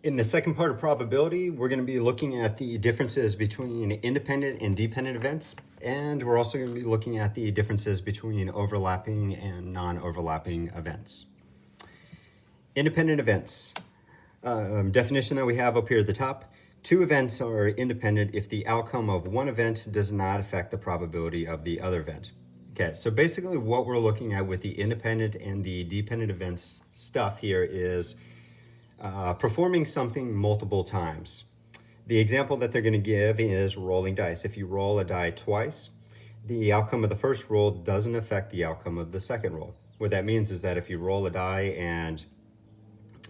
In the second part of probability, we're going to be looking at the differences between independent and dependent events, and we're also going to be looking at the differences between overlapping and non-overlapping events. Independent events. Definition that we have up here at the top. Two events are independent if the outcome of one event does not affect the probability of the other event. Okay, so basically what we're looking at with the independent and the dependent events stuff here is performing something multiple times. The example that they're going to give is rolling dice. If you roll a die twice, the outcome of the first roll doesn't affect the outcome of the second roll. What that means is that if you roll a die and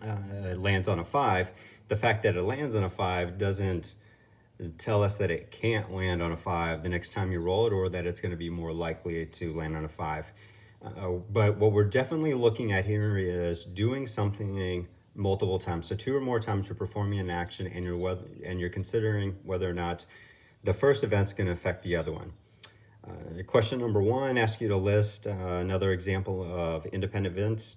it lands on a 5, the fact that it lands on a 5 doesn't tell us that it can't land on a 5 the next time you roll it, or that it's going to be more likely to land on a 5. But what we're definitely looking at here is doing something multiple times. So 2 or more times you're performing an action and you're considering whether or not the first event's going to affect the other one. Question number 1 asks you to list another example of independent events.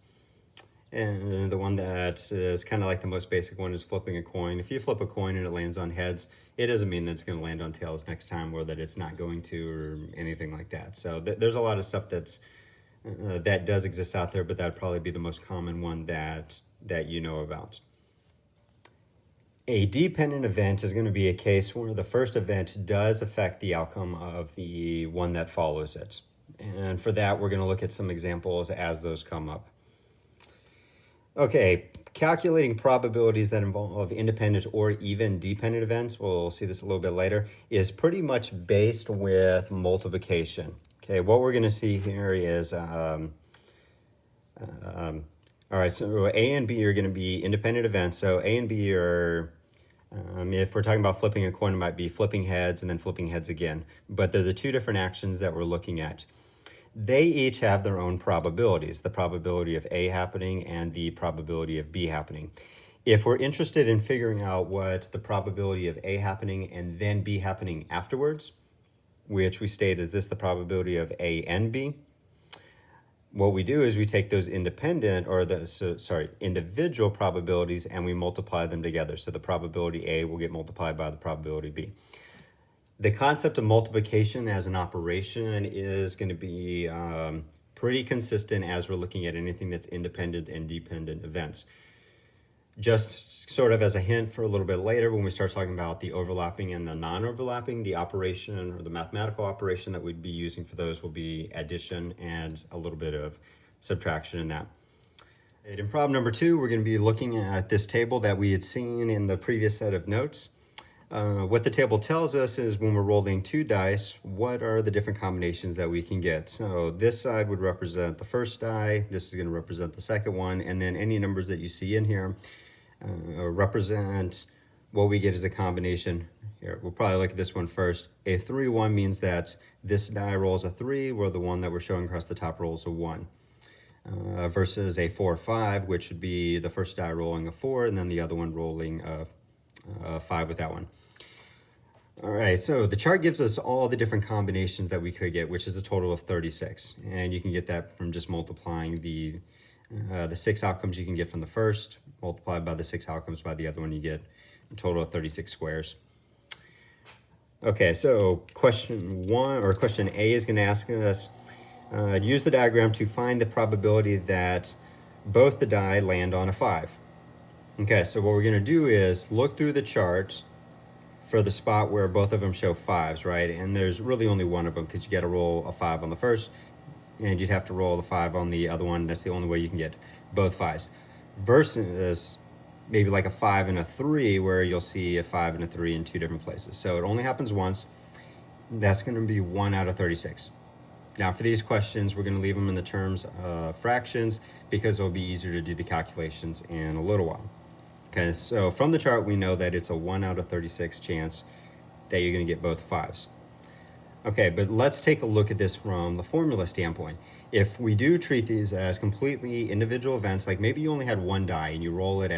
And the one that is kind of like the most basic one is flipping a coin. If you flip a coin and it lands on heads, it doesn't mean that it's going to land on tails next time, or that it's not going to, or anything like that. So there's a lot of stuff that does exist out there, but that'd probably be the most common one that you know about. A dependent event is going to be a case where the first event does affect the outcome of the one that follows it. And for that, we're going to look at some examples as those come up. Okay, calculating probabilities that involve independent or even dependent events, we'll see this a little bit later, is pretty much based with multiplication. Okay, what we're going to see here is, all right, so A and B are going to be independent events. So A and B are, if we're talking about flipping a coin, it might be flipping heads and then flipping heads again. But they're the two different actions that we're looking at. They each have their own probabilities, the probability of A happening and the probability of B happening. If we're interested in figuring out what the probability of A happening and then B happening afterwards, which we state is this the probability of A and B, what we do is we take those individual probabilities and we multiply them together. So the probability A will get multiplied by the probability B. The concept of multiplication as an operation is going to be pretty consistent as we're looking at anything that's independent and dependent events. Just sort of as a hint for a little bit later, when we start talking about the overlapping and the non-overlapping, the operation or the mathematical operation that we'd be using for those will be addition and a little bit of subtraction in that. In problem number 2, we're going to be looking at this table that we had seen in the previous set of notes. What the table tells us is when we're rolling 2 dice, what are the different combinations that we can get. So this side would represent the first die, this is going to represent the second one, and then any numbers that you see in here represent what we get as a combination. Here, we'll probably look at this one first. A 3-1 means that this die rolls a 3, where the one that we're showing across the top rolls a 1. Versus a 4-5, which would be the first die rolling a 4, and then the other one rolling a 5 with that one. All right, so the chart gives us all the different combinations that we could get, which is a total of 36. And you can get that from just multiplying the 6 outcomes you can get from the first, multiplied by the 6 outcomes by the other one, you get a total of 36 squares. Okay, so question A is going to ask us, use the diagram to find the probability that both the die land on a 5. Okay, so what we're going to do is look through the chart for the spot where both of them show 5s, right? And there's really only one of them, because you got to roll a 5 on the first, and you'd have to roll the 5 on the other one. That's the only way you can get both 5s. Versus maybe like a 5 and a 3, where you'll see a 5 and a 3 in 2 different places. So it only happens once. That's going to be 1 out of 36. Now for these questions, we're going to leave them in the terms of fractions, because it'll be easier to do the calculations in a little while. Okay, so from the chart, we know that it's a 1 out of 36 chance that you're going to get both 5s. Okay, but let's take a look at this from the formula standpoint. If we do treat these as completely individual events, like maybe you only had one die and you roll it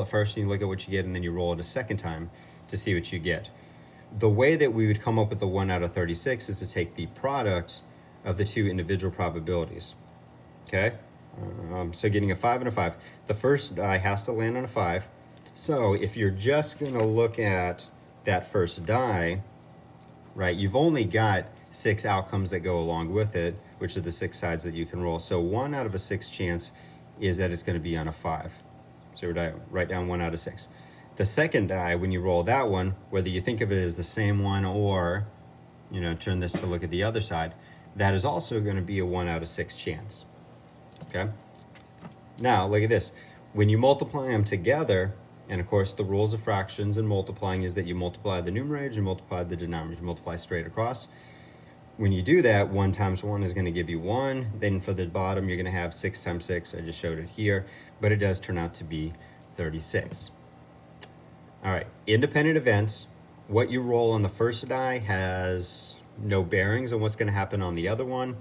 first and you look at what you get, and then you roll it a second time to see what you get. The way that we would come up with the 1 out of 36 is to take the product of the 2 individual probabilities. Okay, so getting a 5 and a 5, the first die has to land on a 5. So if you're just going to look at that first die, right, you've only got 6 outcomes that go along with it, which are the 6 sides that you can roll. So 1 out of a 6 chance is that it's going to be on a 5. So write down 1 out of 6. The second die, when you roll that one, whether you think of it as the same one or, turn this to look at the other side, that is also going to be a 1 out of 6 chance. Okay? Now, look at this. When you multiply them together, and of course the rules of fractions and multiplying is that you multiply the numerator, you multiply the denominator, you multiply straight across. When you do that, 1 times 1 is going to give you 1. Then for the bottom, you're going to have 6 times 6. I just showed it here, but it does turn out to be 36. All right, independent events. What you roll on the first die has no bearings on what's going to happen on the other one.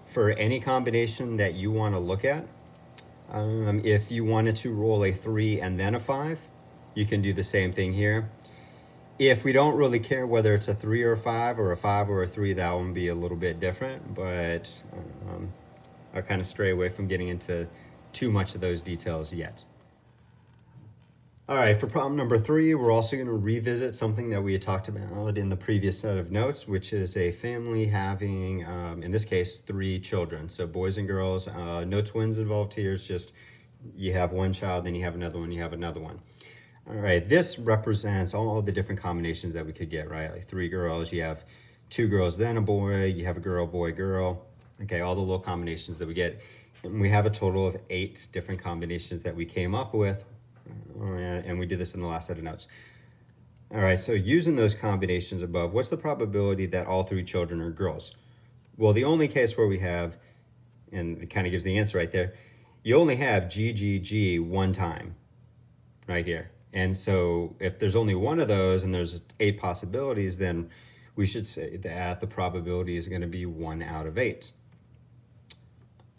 For any combination that you want to look at, if you wanted to roll a 3 and then a 5, you can do the same thing here. If we don't really care whether it's a 3 or a 5 or a 5 or a 3, that one be a little bit different, but I'll kind of stray away from getting into too much of those details yet. All right, for problem number 3, we're also going to revisit something that we had talked about in the previous set of notes, which is a family having, in this case, 3 children. So boys and girls, no twins involved here. It's just you have one child, then you have another one, you have another one. All right, this represents all the different combinations that we could get, right? Like 3 girls, you have 2 girls, then a boy, you have a girl, boy, girl. Okay, all the little combinations that we get. And we have a total of 8 different combinations that we came up with. And we did this in the last set of notes. All right, so using those combinations above, what's the probability that all 3 children are girls? Well, the only case where we have, and it kind of gives the answer right there, you only have GGG one time right here. And so if there's only one of those and there's 8 possibilities, then we should say that the probability is going to be 1 out of 8.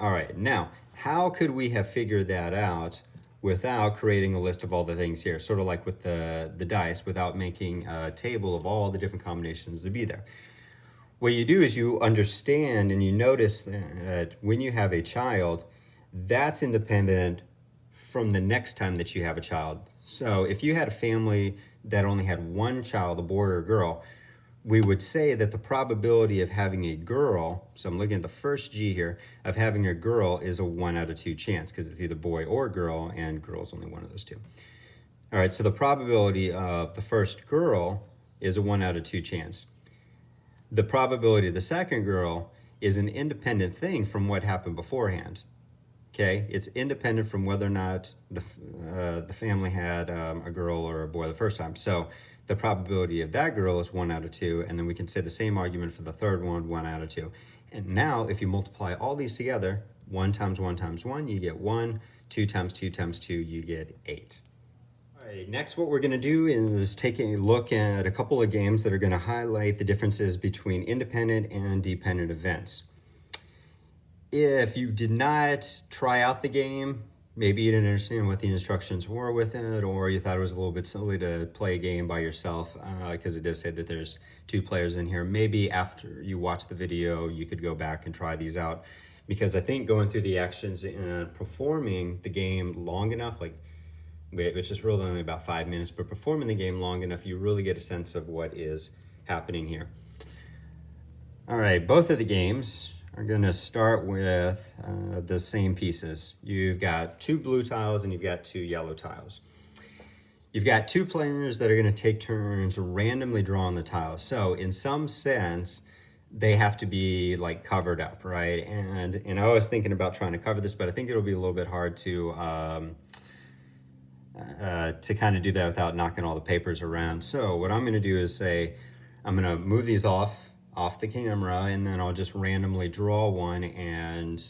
All right, now, how could we have figured that out without creating a list of all the things here, sort of like with the dice, without making a table of all the different combinations to be there? What you do is you understand and you notice that when you have a child, that's independent from the next time that you have a child. So if you had a family that only had one child, a boy or a girl, we would say that the probability of having a girl, so I'm looking at the first G here, of having a girl is a 1 out of 2 chance because it's either boy or girl, and girl is only one of those two. All right, so the probability of the first girl is a 1 out of 2 chance. The probability of the second girl is an independent thing from what happened beforehand. Okay, it's independent from whether or not the family had a girl or a boy the first time. So the probability of that girl is 1 out of 2, and then we can say the same argument for the third one, 1 out of 2. And now if you multiply all these together, 1 times 1 times 1, you get 1, 2 times 2 times 2, you get 8. All right, next what we're going to do is take a look at a couple of games that are going to highlight the differences between independent and dependent events. If you did not try out the game, maybe you didn't understand what the instructions were with it, or you thought it was a little bit silly to play a game by yourself, because it does say that there's 2 players in here. Maybe after you watch the video, you could go back and try these out, because I think going through the actions and performing the game long enough, which is really only about 5 minutes, but performing the game long enough, you really get a sense of what is happening here. All right, both of the games are going to start with the same pieces. You've got 2 blue tiles and you've got 2 yellow tiles. You've got 2 players that are going to take turns randomly drawing the tiles. So in some sense, they have to be like covered up, right? And I was thinking about trying to cover this, but I think it'll be a little bit hard to kind of do that without knocking all the papers around. So what I'm going to do is say, I'm going to move these off the camera, and then I'll just randomly draw one, and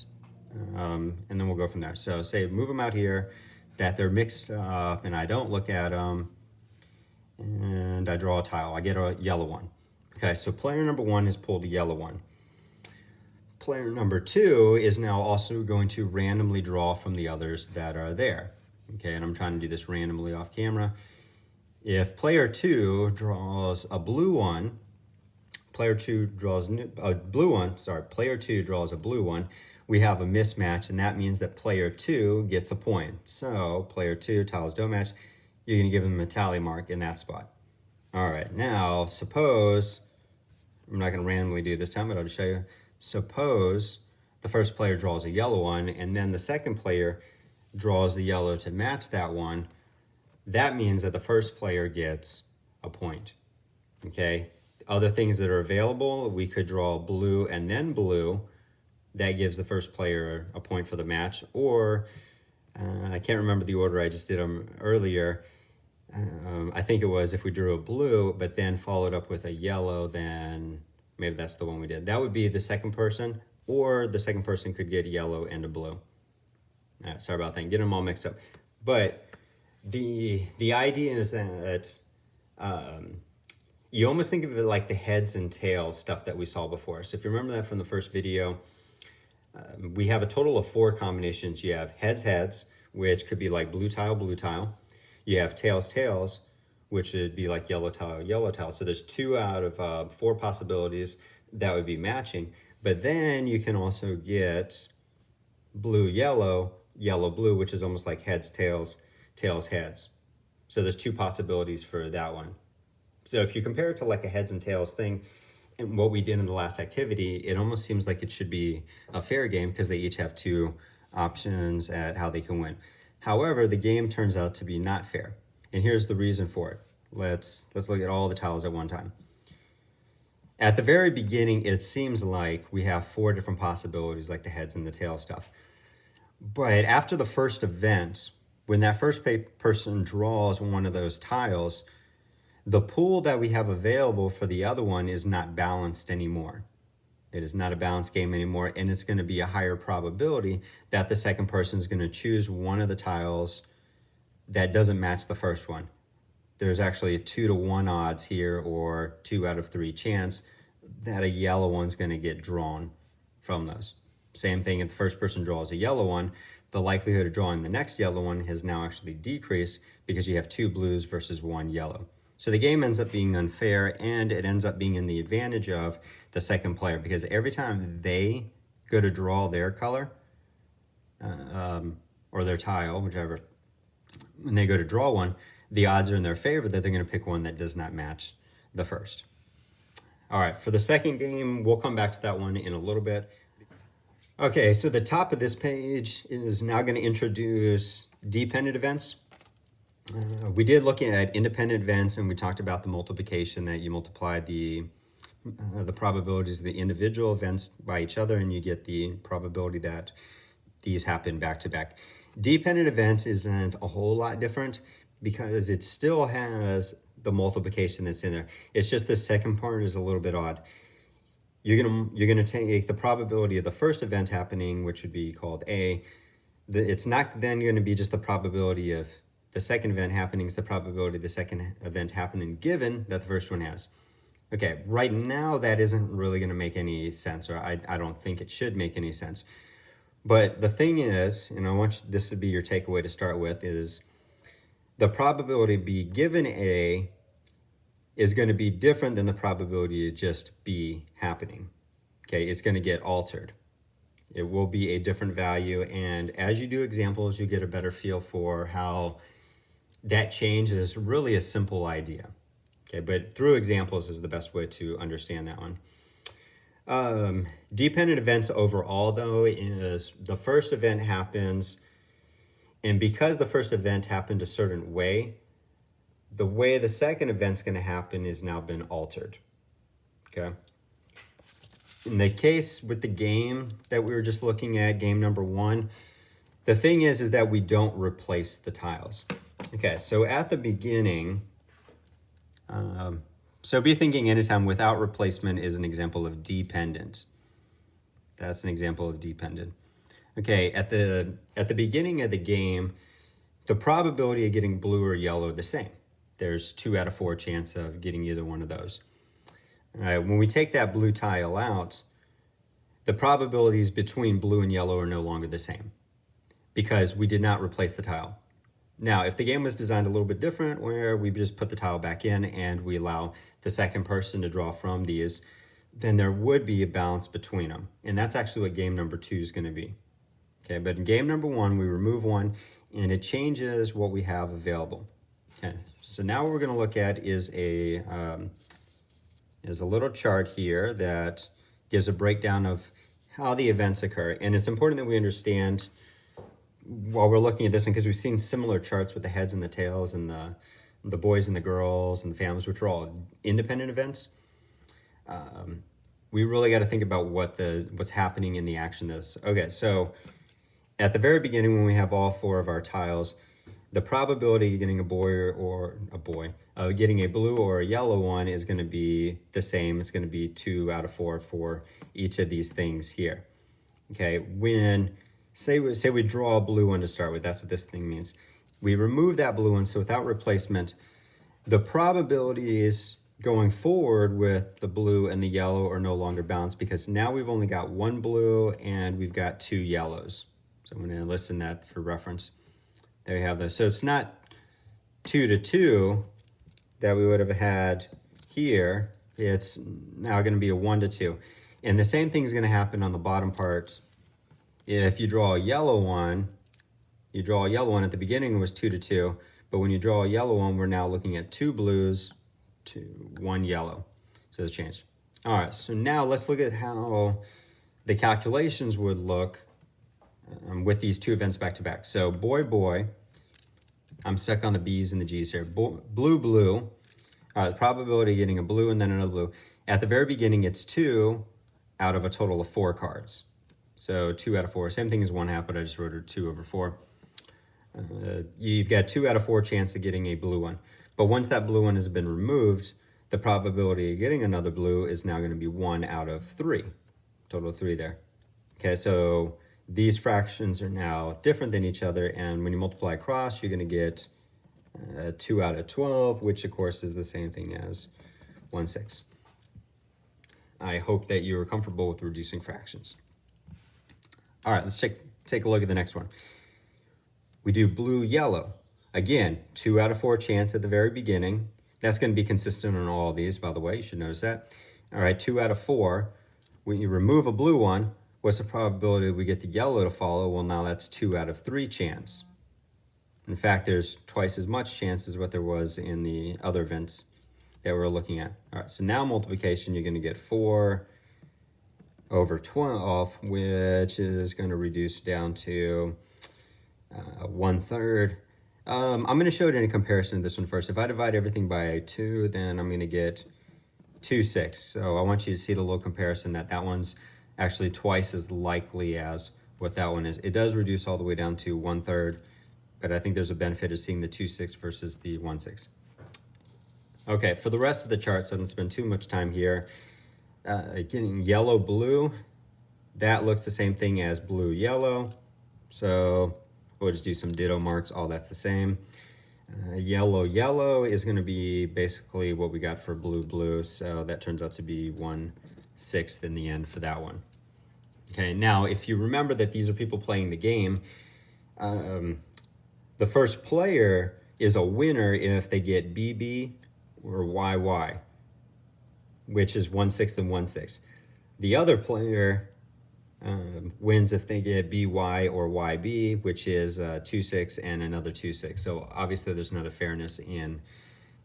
then we'll go from there. So say move them out here, that they're mixed up, and I don't look at them, and I draw a tile. I get a yellow one. Okay, so player number 1 has pulled a yellow one. Player number 2 is now also going to randomly draw from the others that are there. Okay, and I'm trying to do this randomly off camera. If player 2 draws a blue one, player 2 draws a blue one, we have a mismatch, and that means that player 2 gets a point. So player 2, tiles don't match, you're going to give them a tally mark in that spot. All right, now suppose, I'm not going to randomly do this time, but I'll just show you. Suppose the first player draws a yellow one, and then the second player draws the yellow to match that one. That means that the first player gets a point, okay? Other things that are available, we could draw blue and then blue. That gives the first player a point for the match, or I can't remember the order, I just did them earlier. I think it was if we drew a blue, but then followed up with a yellow, then maybe that's the one we did. That would be the second person, or the second person could get a yellow and a blue. Sorry about that, get them all mixed up. But the idea is that you almost think of it like the heads and tails stuff that we saw before. So if you remember that from the first video, we have a total of 4 combinations. You have heads, heads, which could be like blue tile, blue tile. You have tails, tails, which would be like yellow tile, yellow tile. So there's 2 out of 4 possibilities that would be matching. But then you can also get blue, yellow, yellow, blue, which is almost like heads, tails, tails, heads. So there's 2 possibilities for that one. So if you compare it to like a heads and tails thing, and what we did in the last activity, it almost seems like it should be a fair game because they each have 2 options at how they can win. However, the game turns out to be not fair. And here's the reason for it. Let's look at all the tiles at one time. At the very beginning, it seems like we have 4 different possibilities, like the heads and the tail stuff. But after the first event, when that first person draws one of those tiles, the pool that we have available for the other one is not balanced anymore. It is not a balanced game anymore, and it's going to be a higher probability that the second person is going to choose one of the tiles that doesn't match the first one. There's actually a 2 to 1 odds here, or 2 out of 3 chance that a yellow one's going to get drawn from those. Same thing, if the first person draws a yellow one, the likelihood of drawing the next yellow one has now actually decreased because you have 2 blues versus 1 yellow. So the game ends up being unfair, and it ends up being in the advantage of the second player, because every time they go to draw their color, or their tile, whichever, when they go to draw one, the odds are in their favor that they're going to pick one that does not match the first. All right, for the second game, we'll come back to that one in a little bit. Okay, so the top of this page is now going to introduce dependent events. We did look at independent events, and we talked about the multiplication, that you multiply the probabilities of the individual events by each other, and you get the probability that these happen back to back. Dependent events isn't a whole lot different because it still has the multiplication that's in there. It's just the second part is a little bit odd. You're gonna take the probability of the first event happening, which would be called A. It's not then going to be just the probability of the second event happening, is the probability of the second event happening given that the first one has. Okay, right now that isn't really going to make any sense, or I don't think it should make any sense. But the thing is, and I want this to be your takeaway to start with, is the probability B given A is going to be different than the probability of just B happening. Okay, it's going to get altered. It will be a different value, and as you do examples, you get a better feel for how that change is really a simple idea. Okay, but through examples is the best way to understand that one. Dependent events overall, though, is the first event happens, and because the first event happened a certain way, the way the second event's going to happen is now been altered. Okay. In the case with the game that we were just looking at, game number 1, the thing is that we don't replace the tiles. Okay, so at the beginning, so be thinking anytime without replacement is an example of dependent. That's an example of dependent. Okay, at the beginning of the game, the probability of getting blue or yellow are the same. There's 2 out of 4 chance of getting either one of those. All right, when we take that blue tile out, the probabilities between blue and yellow are no longer the same because we did not replace the tile. Now, if the game was designed a little bit different, where we just put the tile back in and we allow the second person to draw from these, then there would be a balance between them. And that's actually what game number 2 is going to be. Okay, but in game number 1, we remove one and it changes what we have available. Okay, so now what we're going to look at is a little chart here that gives a breakdown of how the events occur. And it's important that we understand while we're looking at this one, because we've seen similar charts with the heads and the tails and the boys and the girls and the families, which are all independent events. We really got to think about what's happening in the action of this. Okay, so at the very beginning, when we have all four of our tiles, the probability of getting getting a blue or a yellow one is going to be the same. It's going to be 2 out of 4 for each of these things here. Okay, when say we draw a blue one to start with, that's what this thing means. We remove that blue one, so without replacement, the probabilities going forward with the blue and the yellow are no longer balanced, because now we've only got one blue and we've got 2 yellows. So I'm going to list that for reference. There you have those. So it's not 2 to 2 that we would have had here. It's now going to be a 1 to 2. And the same thing is going to happen on the bottom part. If you draw a yellow one, at the beginning it was 2 to 2. But when you draw a yellow one, we're now looking at 2 blues to 1 yellow. So it's changed. All right, so now let's look at how the calculations would look with these 2 events back to back. So boy, I'm stuck on the B's and the G's here. Blue. The probability of getting a blue and then another blue. At the very beginning, it's 2 out of a total of 4 cards. So 2 out of 4. Same thing as 1/2, but I just wrote it 2 over 4. You've got 2 out of 4 chance of getting a blue one. But once that blue one has been removed, the probability of getting another blue is now going to be 1 out of 3. Total of 3 there. Okay, so these fractions are now different than each other, and when you multiply across, you're going to get 2 out of 12, which of course is the same thing as 1/6. I hope that you are comfortable with reducing fractions. All right, let's take a look at the next one. We do blue-yellow. Again, 2 out of 4 chance at the very beginning. That's going to be consistent on all of these, by the way. You should notice that. All right, 2 out of 4. When you remove a blue one, what's the probability we get the yellow to follow? Well, now that's 2 out of 3 chance. In fact, there's twice as much chance as what there was in the other events that we're looking at. All right, so now multiplication, you're going to get 4 over 12, which is going to reduce down to 1/3. I'm going to show it in a comparison to this one first. If I divide everything by 2, then I'm going to get 2/6. So I want you to see the little comparison that one's actually twice as likely as what that one is. It does reduce all the way down to 1/3, but I think there's a benefit of seeing the 2/6 versus the 1/6. Okay, for the rest of the charts, I don't spend too much time here. Getting yellow-blue, that looks the same thing as blue-yellow. So we'll just do some ditto marks, all that's the same. Yellow is going to be basically what we got for blue, so that turns out to be 1/6 in the end for that one. Okay, now if you remember that these are people playing the game, the first player is a winner if they get BB or YY, which is 1/6 and 1/6. The other player wins if they get BY or YB, which is 2/6 and another 2/6. So obviously there's not a fairness in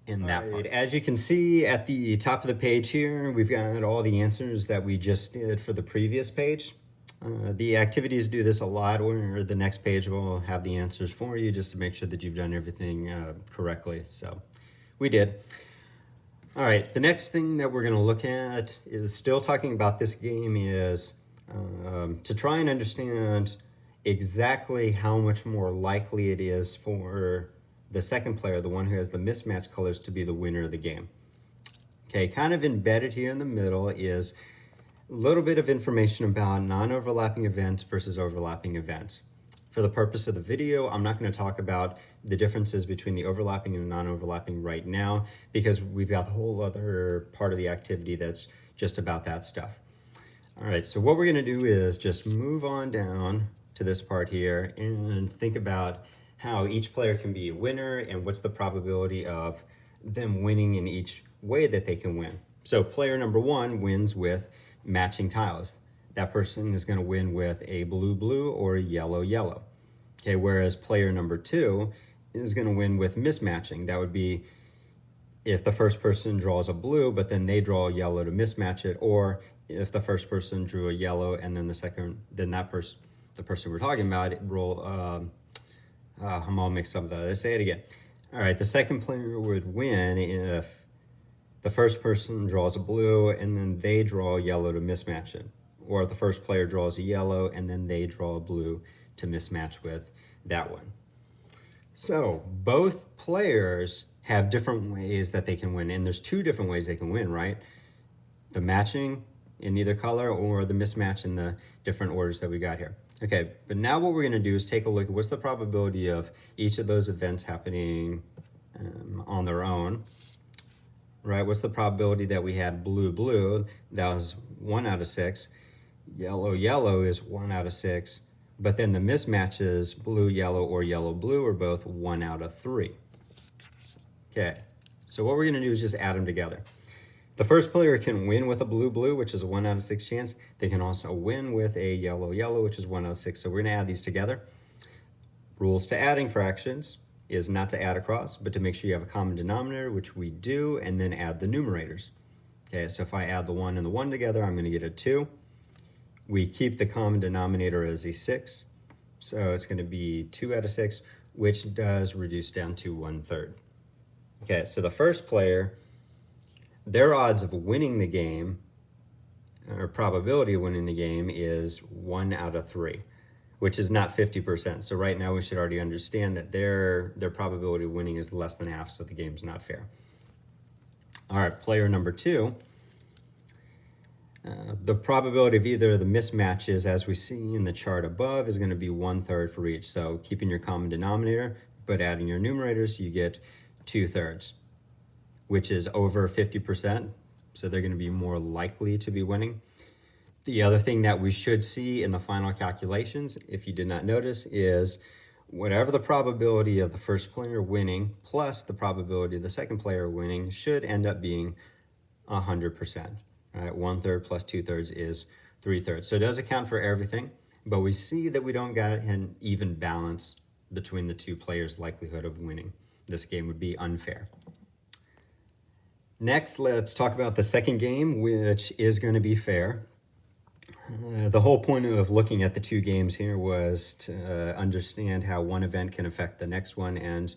that part. As you can see at the top of the page here, we've got all the answers that we just did for the previous page. The activities do this a lot, where the next page will have the answers for you just to make sure that you've done everything correctly. So we did. All right, the next thing that we're going to look at is still talking about this game is to try and understand exactly how much more likely it is for the second player, the one who has the mismatched colors, to be the winner of the game. Okay, kind of embedded here in the middle is a little bit of information about non-overlapping events versus overlapping events. For the purpose of the video, I'm not going to talk about the differences between the overlapping and non-overlapping right now, because we've got the whole other part of the activity that's just about that stuff. All right, so what we're going to do is just move on down to this part here and think about how each player can be a winner and what's the probability of them winning in each way that they can win. So player number 1 wins with matching tiles. That person is going to win with a blue or a yellow. Okay, whereas player number 2 is going to win with mismatching. That would be if the first person draws a blue, but then they draw a yellow to mismatch it, or if the first person drew a yellow and then the person we're talking about, I'm all mixed up with that. Let's say it again. All right, the second player would win if the first person draws a blue and then they draw a yellow to mismatch it, or if the first player draws a yellow and then they draw a blue to mismatch with that one. So both players have different ways that they can win, and there's two different ways they can win, right? The matching in either color or the mismatch in the different orders that we got here. Okay, but now what we're going to do is take a look at what's the probability of each of those events happening on their own, right? What's the probability that we had blue, blue? That was 1 out of 6. Yellow, yellow is 1 out of 6. But then the mismatches, blue, yellow, or yellow, blue, are both 1 out of 3. Okay, so what we're going to do is just add them together. The first player can win with a blue, blue, which is a 1 out of 6 chance. They can also win with a yellow, yellow, which is 1 out of 6. So we're going to add these together. Rules to adding fractions is not to add across, but to make sure you have a common denominator, which we do, and then add the numerators. Okay, so if I add the 1 and the 1 together, I'm going to get a 2. We keep the common denominator as a 6. So it's going to be 2 out of 6, which does reduce down to 1/3. Okay, so the first player, their odds of winning the game, or probability of winning the game, is 1 out of 3, which is not 50%. So right now we should already understand that their probability of winning is less than half, so the game's not fair. All right, player number 2, the probability of either of the mismatches, as we see in the chart above, is going to be 1/3 for each. So keeping your common denominator, but adding your numerators, you get 2/3, which is over 50%. So they're going to be more likely to be winning. The other thing that we should see in the final calculations, if you did not notice, is whatever the probability of the first player winning plus the probability of the second player winning should end up being 100%. Right? 1/3 plus 2/3 is 3/3. So it does account for everything, but we see that we don't get an even balance between the two players' likelihood of winning. This game would be unfair. Next, let's talk about the second game, which is going to be fair. The whole point of looking at the two games here was to understand how one event can affect the next one, and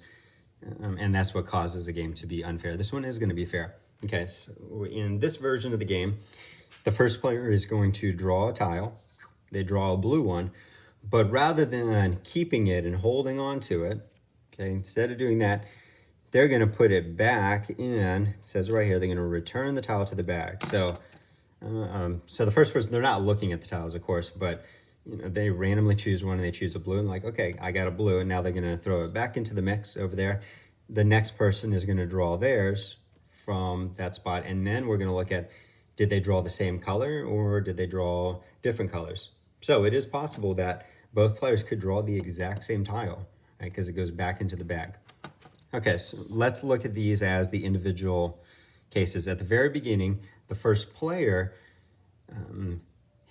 that's what causes a game to be unfair. This one is going to be fair. Okay, so in this version of the game, the first player is going to draw a tile. They draw a blue one, but rather than keeping it and holding on to it, okay, instead of doing that, they're going to put it back in. It says right here, they're going to return the tile to the bag. So the first person, they're not looking at the tiles, of course, but they randomly choose one and they choose a blue and like, okay, I got a blue, and now they're going to throw it back into the mix over there. The next person is going to draw theirs from that spot, and then we're going to look at, did they draw the same color or did they draw different colors? So it is possible that both players could draw the exact same tile, right? Because it goes back into the bag. Okay, so let's look at these as the individual cases. At the very beginning, the first player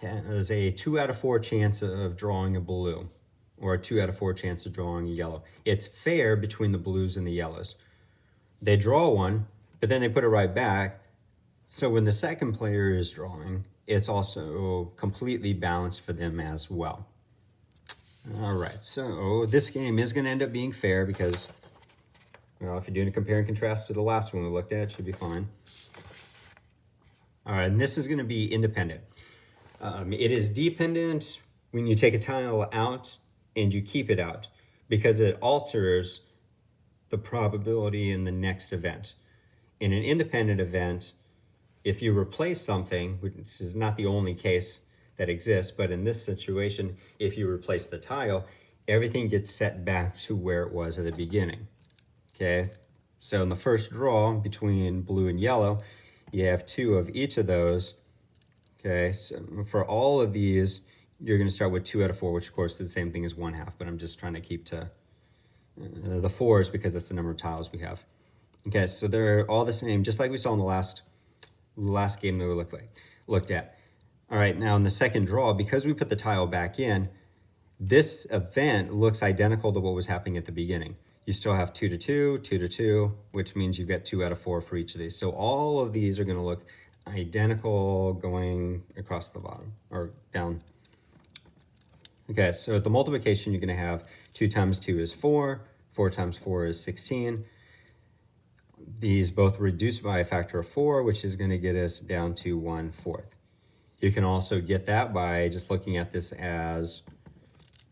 has a 2 out of 4 chance of drawing a blue, or a 2 out of 4 chance of drawing a yellow. It's fair between the blues and the yellows. They draw one, but then they put it right back. So when the second player is drawing, it's also completely balanced for them as well. All right, so this game is going to end up being fair because, well, if you're doing a compare and contrast to the last one we looked at, it should be fine. All right, and this is going to be independent. It is dependent when you take a tile out and you keep it out because it alters the probability in the next event. In an independent event, if you replace something, which is not the only case that exists, but in this situation, if you replace the tile, everything gets set back to where it was at the beginning. Okay, so in the first draw between blue and yellow, you have 2 of each of those. Okay, so for all of these, you're going to start with 2 out of 4, which of course is the same thing as 1/2, but I'm just trying to keep to the 4s because that's the number of tiles we have. Okay, so they're all the same, just like we saw in the last game that we looked at. All right, now in the second draw, because we put the tile back in, this event looks identical to what was happening at the beginning. You still have 2 to 2, 2 to 2, which means you've got 2 out of 4 for each of these. So all of these are going to look identical going across the bottom or down. Okay, so the multiplication, you're going to have 2 times 2 is 4, 4 times 4 is 16. These both reduce by a factor of 4, which is going to get us down to 1/4. You can also get that by just looking at this as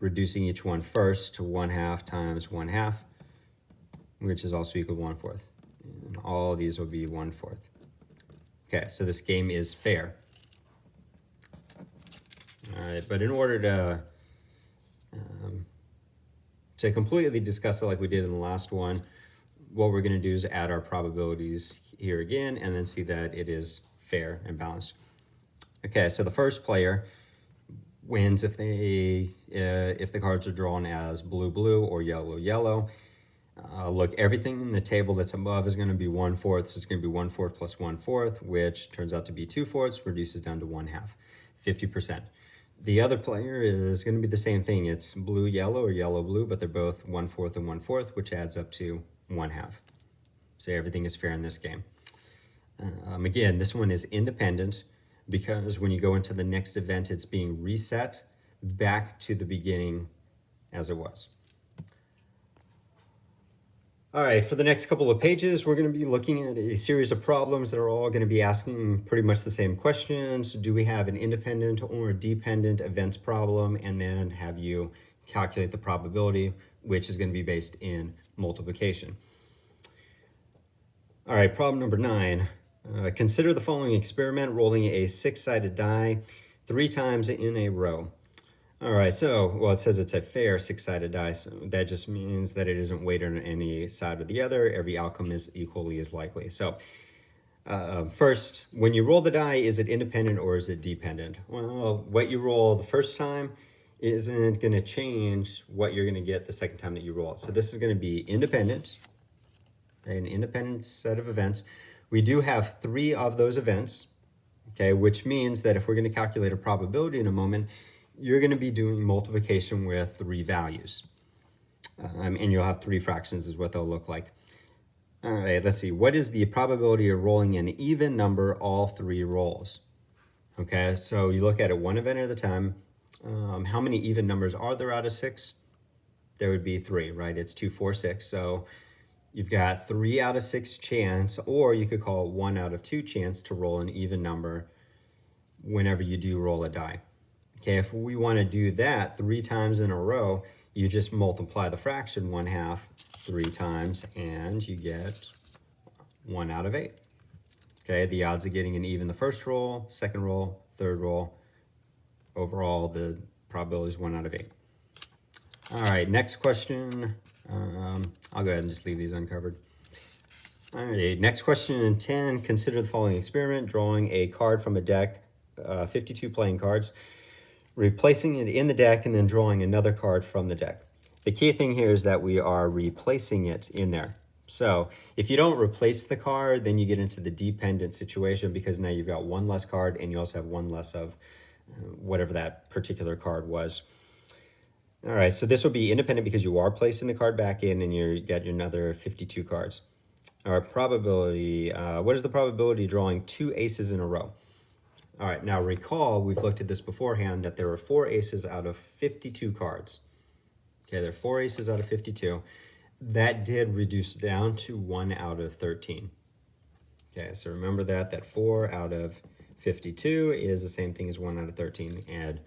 reducing each one first to 1/2 times 1/2, which is also equal to 1/4. And all of these will be 1/4. Okay, so this game is fair. All right, but in order to completely discuss it like we did in the last one, what we're going to do is add our probabilities here again and then see that it is fair and balanced. Okay, so the first player wins if the cards are drawn as blue blue or yellow yellow. Look, everything in the table that's above is going to be 1/4. So it's going to be 1/4 plus 1/4, which turns out to be 2/4, reduces down to 1/2, 50%. The other player is going to be the same thing. It's blue yellow or yellow blue, but they're both 1/4 and 1/4, which adds up to 1/2. So everything is fair in this game. Again, this one is independent because when you go into the next event, it's being reset back to the beginning as it was. All right, for the next couple of pages, we're going to be looking at a series of problems that are all going to be asking pretty much the same questions. Do we have an independent or dependent events problem? And then have you calculate the probability, which is going to be based in multiplication. All right, problem number 9. Consider the following experiment, rolling a 6-sided die 3 times in a row. All right, so, well, it says it's a fair 6-sided die, so that just means that it isn't weighted on any side or the other. Every outcome is equally as likely. So, first, when you roll the die, is it independent or is it dependent? Well, what you roll the first time isn't going to change what you're going to get the second time that you roll it. So this is going to be independent, an independent set of events. We do have 3 of those events, okay, which means that if we're going to calculate a probability in a moment, you're going to be doing multiplication with 3 values. And you'll have 3 fractions is what they'll look like. All right, let's see. What is the probability of rolling an even number all 3 rolls? Okay, so you look at it one event at a time. How many even numbers are there out of 6? There would be 3, right? It's 2, 4, 6. So you've got 3 out of 6 chance, or you could call it 1 out of 2 chance to roll an even number whenever you do roll a die. Okay, if we want to do that 3 times in a row, you just multiply the fraction 1/2 3 times, and you get 1 out of 8. Okay, the odds of getting an even the first roll, second roll, third roll, overall the probability is 1 out of 8. All right, next question. I'll go ahead and just leave these uncovered. All right, next question in 10. Consider the following experiment, drawing a card from a deck, 52 playing cards, replacing it in the deck, and then drawing another card from the deck. The key thing here is that we are replacing it in there. So if you don't replace the card, then you get into the dependent situation because now you've got 1 less card and you also have 1 less of whatever that particular card was. All right, so this will be independent because you are placing the card back in and you get another 52 cards. Our probability, what is the probability of drawing 2 aces in a row? All right, now recall, we've looked at this beforehand, that there were 4 aces out of 52 cards. Okay, there are 4 aces out of 52. That did reduce down to 1 out of 13. Okay, so remember that 4 out of 52 is the same thing as 1 out of 13. And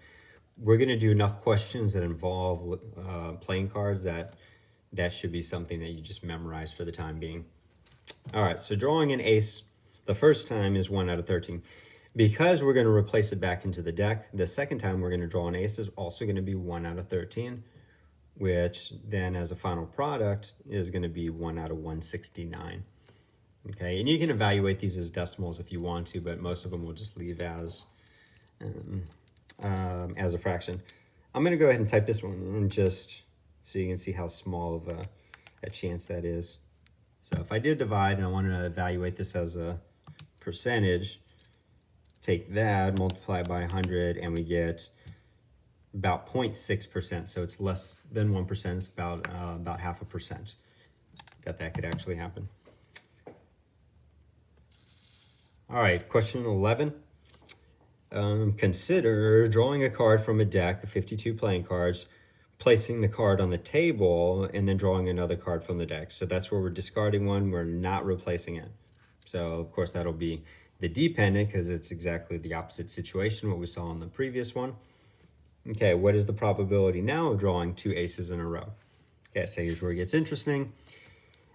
we're going to do enough questions that involve playing cards that should be something that you just memorize for the time being. All right, so drawing an ace the first time is 1 out of 13. Because we're going to replace it back into the deck, the second time we're going to draw an ace is also going to be 1 out of 13, which then as a final product is going to be 1 out of 169. Okay, and you can evaluate these as decimals if you want to, but most of them will just leave as a fraction. I'm going to go ahead and type this one in just so you can see how small of a chance that is. So if I did divide and I wanted to evaluate this as a percentage, take that, multiply by 100, and we get about 0.6%. So it's less than 1%. It's about 0.5%. that that could actually happen. All right, question 11. Consider drawing a card from a deck of 52 playing cards, placing the card on the table, and then drawing another card from the deck. So that's where we're discarding one, we're not replacing it. So of course that'll be the dependent because it's exactly the opposite situation, what we saw in the previous one. Okay, what is the probability now of drawing 2 aces in a row? Okay, so here's where it gets interesting.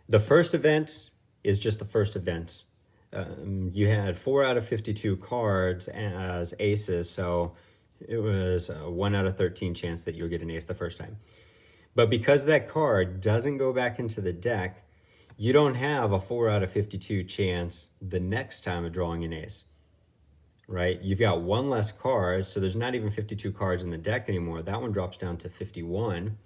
The first event is just the first event. You had 4 out of 52 cards as aces, so it was a 1 out of 13 chance that you'll get an ace the first time. But because that card doesn't go back into the deck, you don't have a 4 out of 52 chance the next time of drawing an ace, right? You've got one less card, so there's not even 52 cards in the deck anymore. That one drops down to 51.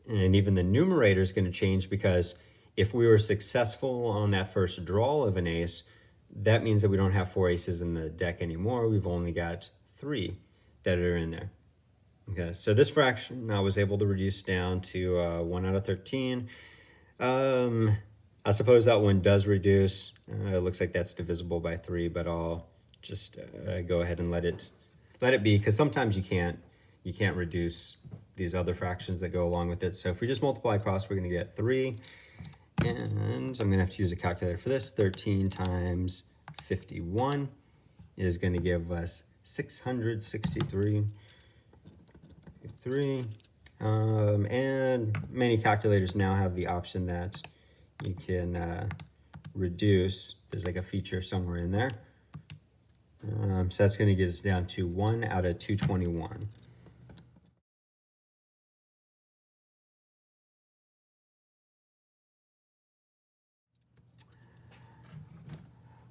And even the numerator is going to change because if we were successful on that first draw of an ace, that means that we don't have 4 aces in the deck anymore. We've only got 3 that are in there. Okay, so this fraction I was able to reduce down to 1 out of 13. I suppose that one does reduce. It looks like that's divisible by 3, but I'll just go ahead and let it be, because sometimes you can't reduce these other fractions that go along with it. So if we just multiply across, we're going to get 3. And I'm going to have to use a calculator for this. 13 times 51 is going to give us 663. And many calculators now have the option that you can reduce. There's like a feature somewhere in there. So that's going to get us down to 1 out of 221.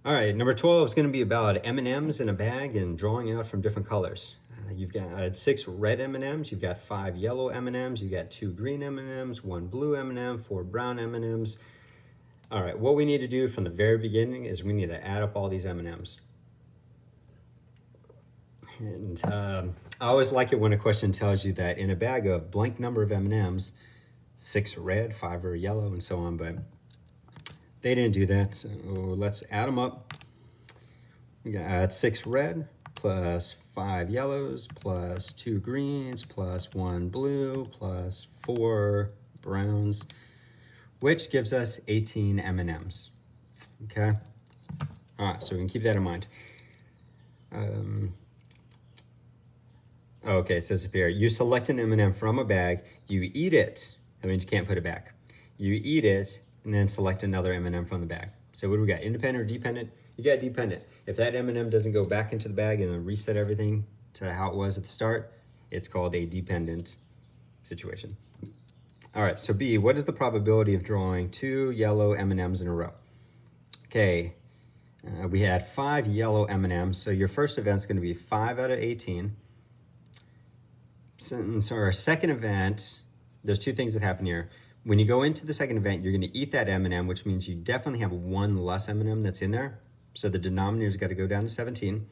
All right, number 12 is going to be about M&Ms in a bag and drawing out from different colors. You've got 6 red M&Ms, you've got 5 yellow M&Ms, you've got 2 green M&Ms, 1 blue M&M, 4 brown M&Ms. All right, what we need to do from the very beginning is we need to add up all these M&Ms. And I always like it when a question tells you that in a bag of blank number of M&Ms, 6 are red, 5 are yellow, and so on, but they didn't do that, so let's add them up. We got 6 red plus 5 yellows plus 2 greens plus 1 blue plus 4 browns, which gives us 18 M&Ms. Okay. All right, so we can keep that in mind. Okay, it says up here, you select an M&M from a bag, you eat it. That means you can't put it back. You eat it, and then select another M&M from the bag. So what do we got, independent or dependent? You got dependent. If that M&M doesn't go back into the bag and then reset everything to how it was at the start, it's called a dependent situation. All right, so B, what is the probability of drawing 2 yellow M&Ms in a row? Okay, we had 5 yellow M&Ms, so your first event's gonna be 5 out of 18. So our second event, there's 2 things that happen here. When you go into the second event, you're going to eat that M&M, which means you definitely have 1 less M&M that's in there. So the denominator's got to go down to 17.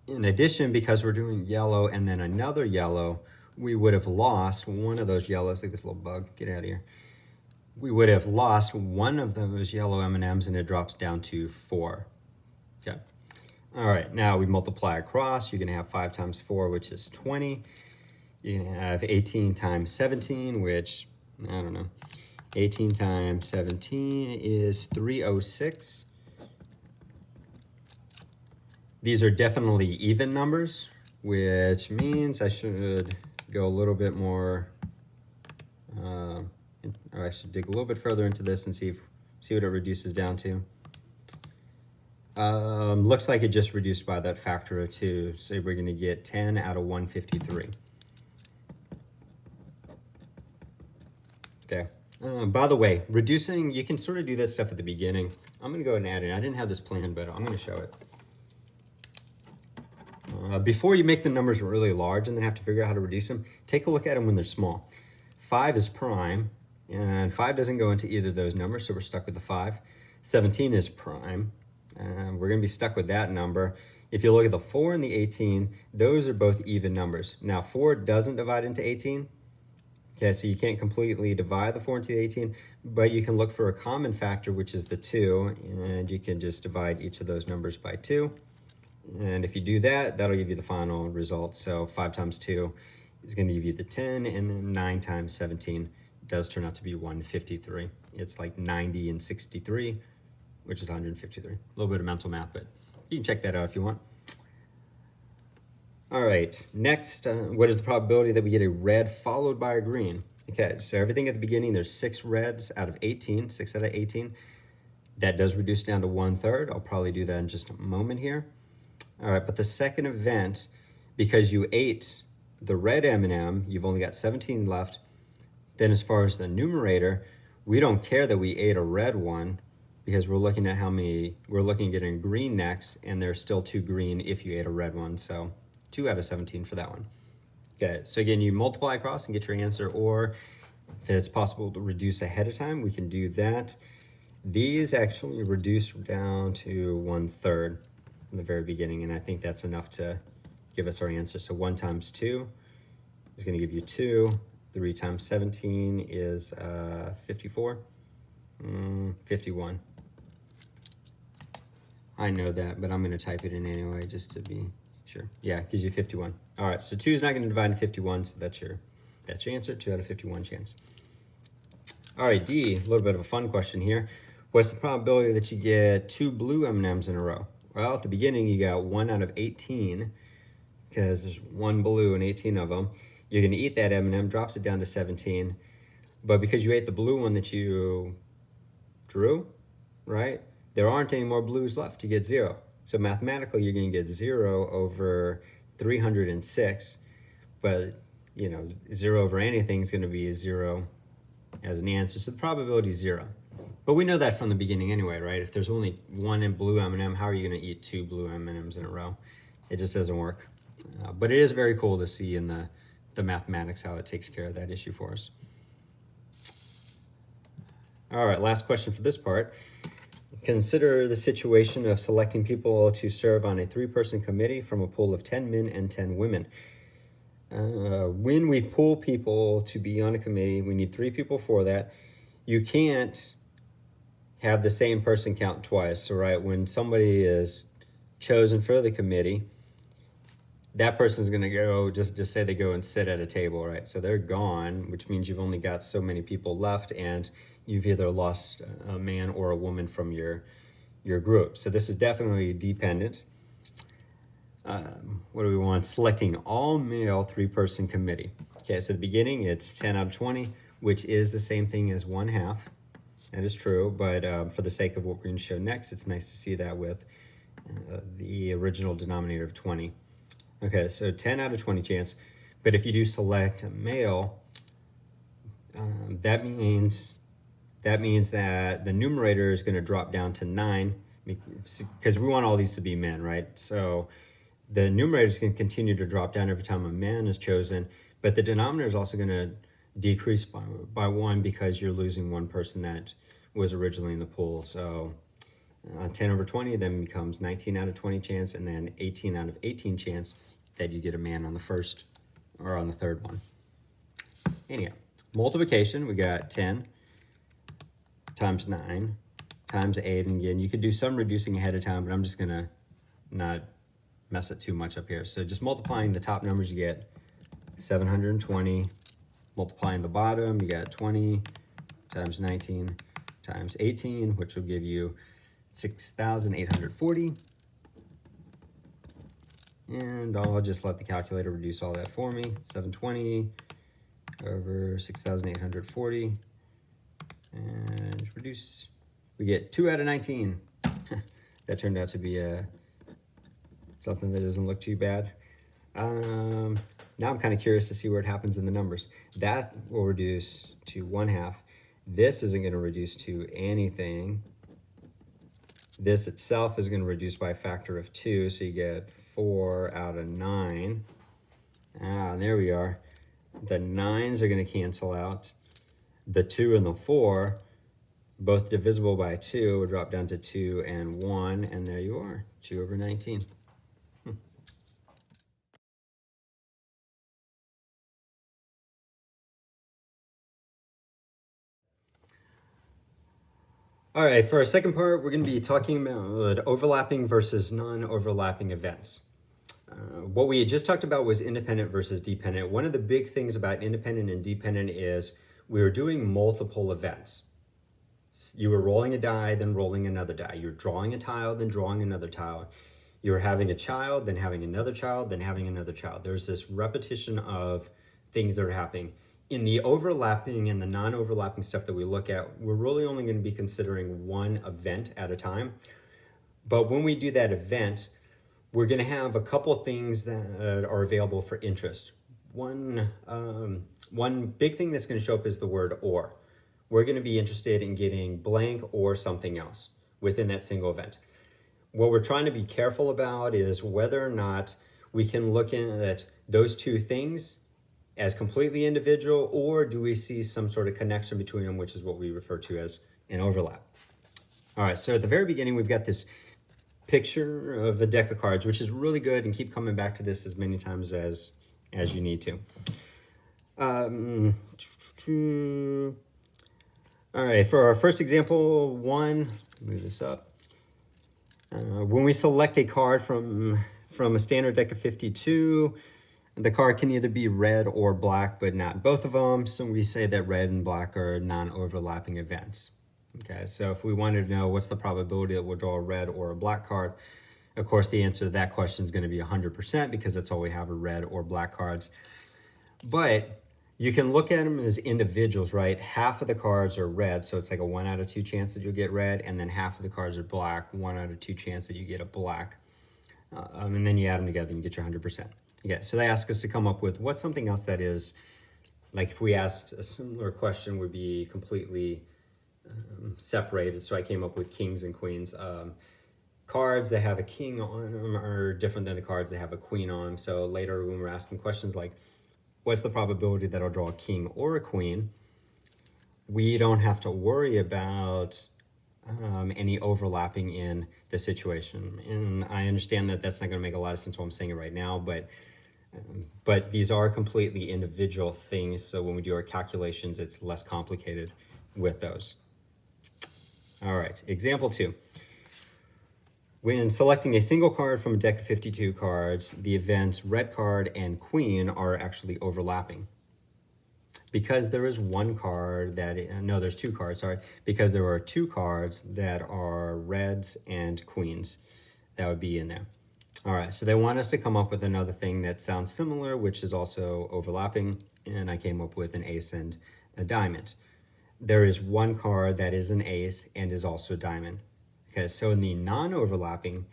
In addition, because we're doing yellow and then another yellow, we would have lost one of those yellows, like this little bug, get out of here. We would have lost one of those yellow M&Ms and it drops down to 4. Okay. All right, now we multiply across. You're going to have 5 times 4, which is 20. You're going to have 18 times 17, which, I don't know, 18 times 17 is 306. These are definitely even numbers, which means I should go a little bit more, or I should dig a little bit further into this and see what it reduces down to. Looks like it just reduced by that factor of 2, so we're going to get 10 out of 153. Okay. By the way, reducing, you can sort of do that stuff at the beginning. I'm going to go ahead and add it. I didn't have this planned, but I'm going to show it. Before you make the numbers really large and then have to figure out how to reduce them, take a look at them when they're small. 5 is prime, and 5 doesn't go into either of those numbers, so we're stuck with the 5. 17 is prime, and we're going to be stuck with that number. If you look at the 4 and the 18, those are both even numbers. Now, 4 doesn't divide into 18. Okay, so you can't completely divide the 4 into the 18, but you can look for a common factor, which is the 2, and you can just divide each of those numbers by 2. And if you do that, that'll give you the final result. So 5 times 2 is going to give you the 10, and then 9 times 17 does turn out to be 153. It's like 90 and 63, which is 153. A little bit of mental math, but you can check that out if you want. All right, next, what is the probability that we get a red followed by a green? Okay, so everything at the beginning, there's 6 reds out of 18, 6 out of 18. That does reduce down to 1/3. I'll probably do that in just a moment here. All right, but the second event, because you ate the red M&M, you've only got 17 left. Then as far as the numerator, we don't care that we ate a red one because we're looking at how many, we're looking at getting green next, and there's still 2 green if you ate a red one. So 2 out of 17 for that one. Okay, so again, you multiply across and get your answer, or if it's possible to reduce ahead of time, we can do that. These actually reduce down to 1/3 in the very beginning, and I think that's enough to give us our answer. So 1 times 2 is going to give you 2. 3 times 17 is 54. 51. I know that, but I'm going to type it in anyway just to be sure. Yeah, it gives you 51. All right, so 2 is not going to divide into 51, so that's your answer, 2 out of 51 chance. All right, D, a little bit of a fun question here. What's the probability that you get 2 blue M&Ms in a row? Well, at the beginning, you got 1 out of 18, because there's 1 blue and 18 of them. You're going to eat that M&M, drops it down to 17. But because you ate the blue one that you drew, right, there aren't any more blues left. You get 0. So mathematically, you're going to get 0 over 306. But, 0 over anything is going to be 0 as an answer. So the probability is 0. But we know that from the beginning anyway, right? If there's only 1 blue M&M, how are you going to eat 2 blue M&Ms in a row? It just doesn't work. But it is very cool to see in the mathematics how it takes care of that issue for us. All right, last question for this part. Consider the situation of selecting people to serve on a 3-person committee from a pool of 10 men and 10 women. When we pool people to be on a committee, we need 3 people for that. You can't have the same person count twice. So, right, when somebody is chosen for the committee, that person's going to go, just say they go and sit at a table, right? So they're gone, which means you've only got so many people left, and you've either lost a man or a woman from your group. So this is definitely dependent. What do we want? Selecting all male 3-person committee. Okay, so at the beginning, it's 10 out of 20, which is the same thing as 1/2. That is true, but for the sake of what we're going to show next, it's nice to see that with the original denominator of 20. Okay, so 10 out of 20 chance. But if you do select a male, that means that the numerator is going to drop down to 9, because we want all these to be men, right? So the numerator is going to continue to drop down every time a man is chosen, but the denominator is also going to decrease by 1 because you're losing 1 person that was originally in the pool. So 10 over 20 then becomes 19 out of 20 chance, and then 18 out of 18 chance that you get a man on the first or on the third one. Anyhow, multiplication, we got 10 times 9 times 8. And again, you could do some reducing ahead of time, but I'm just going to not mess it too much up here. So just multiplying the top numbers, you get 720. Multiplying the bottom, you got 20 times 19 times 18, which will give you 6,840. And I'll just let the calculator reduce all that for me. 720 over 6,840. And reduce. We get 2 out of 19. That turned out to be something that doesn't look too bad. Now I'm kind of curious to see where it happens in the numbers. That will reduce to 1/2. This isn't going to reduce to anything. This itself is going to reduce by a factor of 2, so you get 4 out of 9. There we are. The 9s are going to cancel out. The 2 and the 4, both divisible by 2, will drop down to 2 and 1, and there you are, 2 over 19. All right, for our second part, we're going to be talking about overlapping versus non-overlapping events. What we had just talked about was independent versus dependent. One of the big things about independent and dependent is we were doing multiple events. You were rolling a die, then rolling another die. You're drawing a tile, then drawing another tile. You're having a child, then having another child, then having another child. There's this repetition of things that are happening. In the overlapping and the non-overlapping stuff that we look at, we're really only going to be considering one event at a time. But when we do that event, we're going to have a couple of things that are available for interest. One big thing that's going to show up is the word or. We're going to be interested in getting blank or something else within that single event. What we're trying to be careful about is whether or not we can look at those two things as completely individual, or do we see some sort of connection between them, which is what we refer to as an overlap. All right, so at the very beginning, we've got this picture of a deck of cards, which is really good, and keep coming back to this as many times as you need to. All right, for our first example, one, move this up. When we select a card from a standard deck of 52, the card can either be red or black, but not both of them. So we say that red and black are non-overlapping events. Okay, so if we wanted to know what's the probability that we'll draw a red or a black card, of course, the answer to that question is going to be 100% because that's all we have are red or black cards. But you can look at them as individuals, right? Half of the cards are red, so it's like a 1 out of 2 chance that you'll get red, and then half of the cards are black, 1 out of 2 chance that you get a black. And then you add them together and you get your 100%. Okay, so they ask us to come up with what's something else that is, like if we asked a similar question, would be completely separated. So I came up with kings and queens. Cards that have a king on them are different than the cards that have a queen on them. So later when we're asking questions like, what's the probability that I'll draw a king or a queen, we don't have to worry about any overlapping in the situation. And I understand that that's not going to make a lot of sense while I'm saying it right now, but these are completely individual things. So when we do our calculations, it's less complicated with those. All right, example 2. When selecting a single card from a deck of 52 cards, the events red card and queen are actually overlapping. Because there is one card there's 2 cards, sorry. Because there are 2 cards that are reds and queens that would be in there. All right, so they want us to come up with another thing that sounds similar, which is also overlapping, and I came up with an ace and a diamond. There is one card that is an ace and is also diamond. Okay, so in the non-overlapping,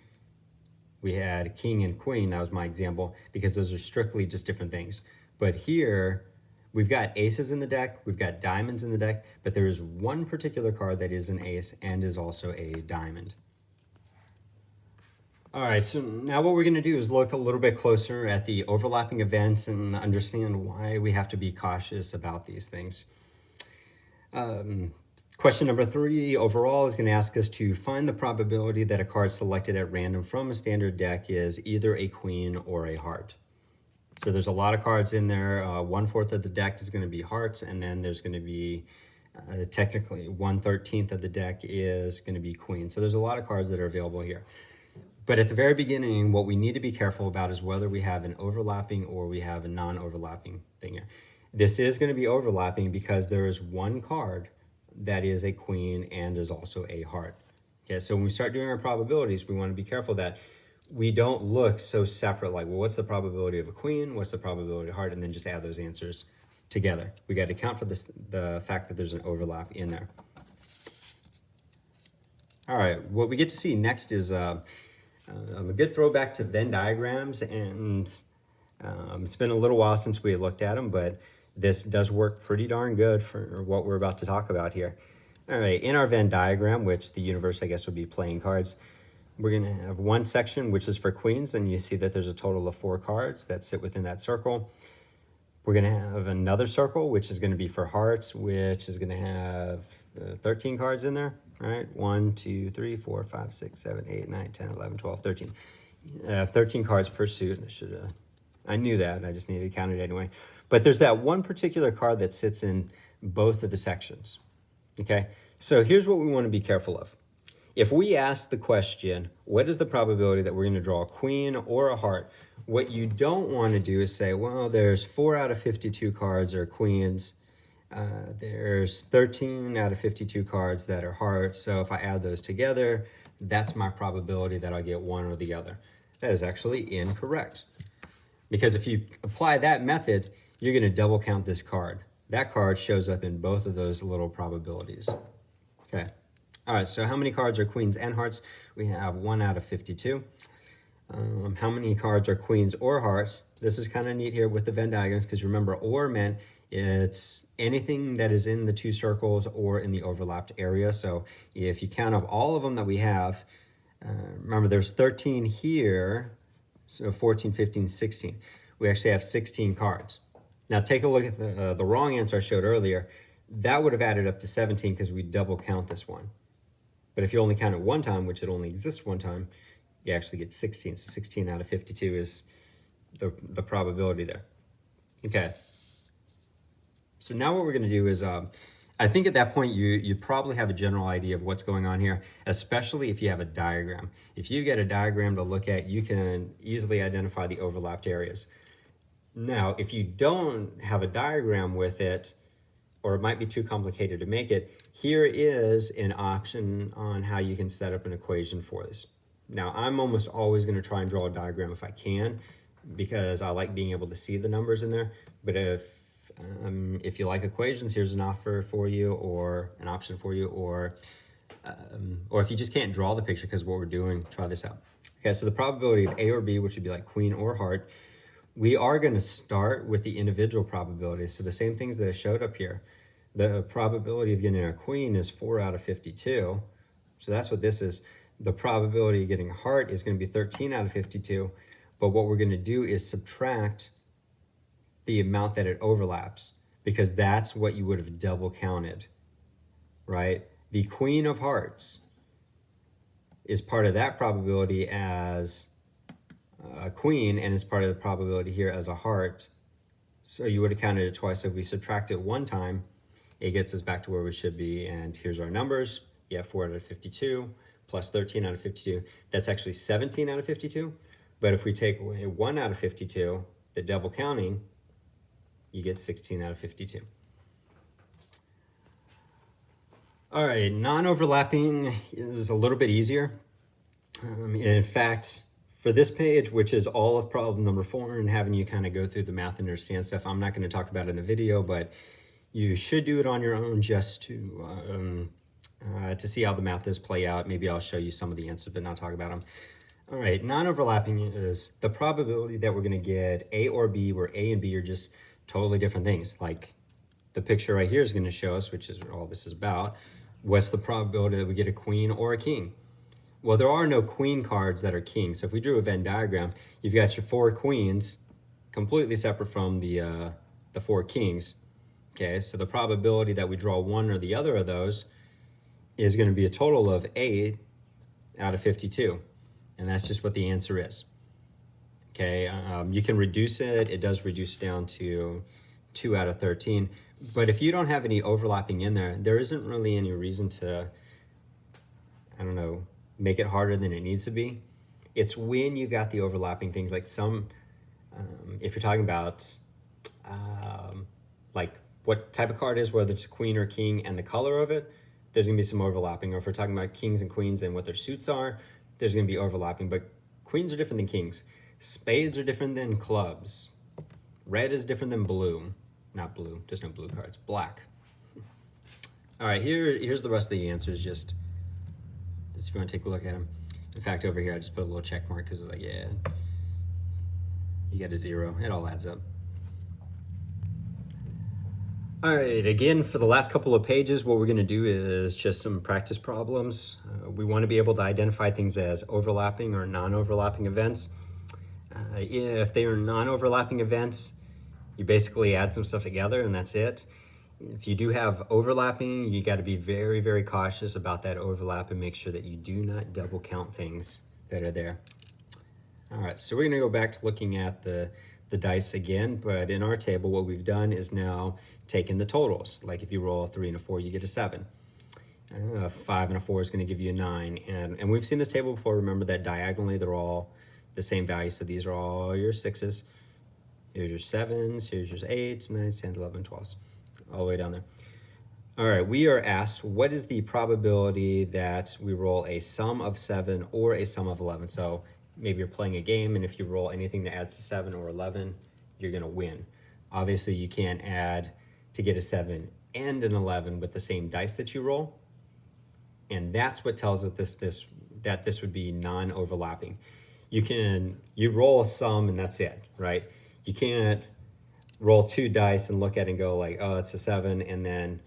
we had king and queen, that was my example, because those are strictly just different things. But here, we've got aces in the deck, we've got diamonds in the deck, but there is one particular card that is an ace and is also a diamond. All right, so now what we're going to do is look a little bit closer at the overlapping events and understand why we have to be cautious about these things. Question number 3 overall is going to ask us to find the probability that a card selected at random from a standard deck is either a queen or a heart. So there's a lot of cards in there. 1/4 of the deck is going to be hearts, and then there's going to be technically 1/13 of the deck is going to be queen. So there's a lot of cards that are available here. But at the very beginning, what we need to be careful about is whether we have an overlapping or we have a non-overlapping thing here. This is going to be overlapping because there is one card that is a queen and is also a heart. Okay, so when we start doing our probabilities, we want to be careful that we don't look so separate, like, well, what's the probability of a queen? What's the probability of a heart? And then just add those answers together. We got to account for the fact that there's an overlap in there. All right, what we get to see next is a good throwback to Venn diagrams, and it's been a little while since we looked at them, but this does work pretty darn good for what we're about to talk about here. All right, in our Venn diagram, which the universe, I guess, would be playing cards, we're going to have one section, which is for queens, and you see that there's a total of 4 cards that sit within that circle. We're going to have another circle, which is going to be for hearts, which is going to have 13 cards in there. All right, 1, 2, 3, 4, 5, 6, 7, 8, 9, 10, 11, 12, 13. 13 cards per suit. I knew that. I just needed to count it anyway. But there's that one particular card that sits in both of the sections. Okay, so here's what we want to be careful of. If we ask the question, what is the probability that we're going to draw a queen or a heart? What you don't want to do is say, well, there's 4 out of 52 cards are queens. There's 13 out of 52 cards that are hearts. So if I add those together, that's my probability that I get one or the other. That is actually incorrect. Because if you apply that method, you're going to double count this card. That card shows up in both of those little probabilities. Okay. All right, so how many cards are queens and hearts? We have 1 out of 52. How many cards are queens or hearts? This is kind of neat here with the Venn diagrams, because remember, or meant it's anything that is in the 2 circles or in the overlapped area. So if you count up all of them that we have, remember there's 13 here, so 14, 15, 16. We actually have 16 cards. Now take a look at the wrong answer I showed earlier. That would have added up to 17 because we double count this one. But if you only count it one time, which it only exists one time, you actually get 16. So 16 out of 52 is the probability there. Okay. So now what we're going to do is, I think at that point you probably have a general idea of what's going on here, especially if you have a diagram. If you get a diagram to look at, you can easily identify the overlapped areas. Now, if you don't have a diagram with it, or it might be too complicated to make it, here is an option on how you can set up an equation for this. Now, I'm almost always going to try and draw a diagram if I can, because I like being able to see the numbers in there. But if you like equations, here's an offer for you, or an option for you, or if you just can't draw the picture because what we're doing, try this out. Okay, so the probability of A or B, which would be like queen or heart, we are going to start with the individual probabilities. So the same things that I showed up here. The probability of getting a queen is 4 out of 52. So that's what this is. The probability of getting a heart is going to be 13 out of 52. But what we're going to do is subtract the amount that it overlaps, because that's what you would have double counted, right? The queen of hearts is part of that probability as a queen, and is part of the probability here as a heart. So you would have counted it twice. So if we subtract it one time, it gets us back to where we should be. And here's our numbers. You have 4 out of 52 plus 13 out of 52. That's actually 17 out of 52. But if we take away 1 out of 52, the double counting, you get 16 out of 52. All right, non-overlapping is a little bit easier. In fact, for this page, which is all of problem number 4, and having you kind of go through the math and understand stuff, I'm not going to talk about it in the video, but you should do it on your own just to see how the math is play out. Maybe I'll show you some of the answers, but not talk about them. All right, non-overlapping is the probability that we're going to get A or B, where A and B are just totally different things. Like the picture right here is going to show us, which is what all this is about. What's the probability that we get a queen or a king? Well, there are no queen cards that are kings. So if we drew a Venn diagram, you've got your 4 queens completely separate from the 4 kings. Okay, so the probability that we draw one or the other of those is going to be a total of 8 out of 52. And that's just what the answer is. Okay, you can reduce it. It does reduce down to 2 out of 13. But if you don't have any overlapping in there, there isn't really any reason to, I don't know, make it harder than it needs to be. It's when you got the overlapping things, like some, if you're talking about like what type of card is, whether it's a queen or king, and the color of it, there's gonna be some overlapping. Or if we're talking about kings and queens and what their suits are, there's gonna be overlapping. But queens are different than kings. Spades are different than clubs. Red is different than blue. Not blue, there's no blue cards, black. All right, here's the rest of the answers, just if you want to take a look at them. In fact, over here, I just put a little check mark because it's like, yeah, you get a 0. It all adds up. All right, again, for the last couple of pages, what we're going to do is just some practice problems. We want to be able to identify things as overlapping or non-overlapping events. If they are non-overlapping events, you basically add some stuff together and that's it. If you do have overlapping, you got to be very, very cautious about that overlap and make sure that you do not double count things that are there. All right, so we're going to go back to looking at the dice again, but in our table, what we've done is now taken the totals. Like if you roll a 3 and a 4, you get a 7. A 5 and a 4 is going to give you a 9. And we've seen this table before. Remember that diagonally they're all the same value. So these are all your 6s. Here's your 7s. Here's your 8s, 9s, 10s, 11s, 12s. All the way down there. All right, we are asked what is the probability that we roll a sum of 7 or a sum of 11. So maybe you're playing a game, and if you roll anything that adds to 7 or 11, you're going to win. Obviously, you can't add to get a 7 and an 11 with the same dice that you roll. And that's what tells us that this would be non-overlapping. You roll a sum and that's it, right? You can't roll 2 dice and look at it and go like, oh, it's a 7, and then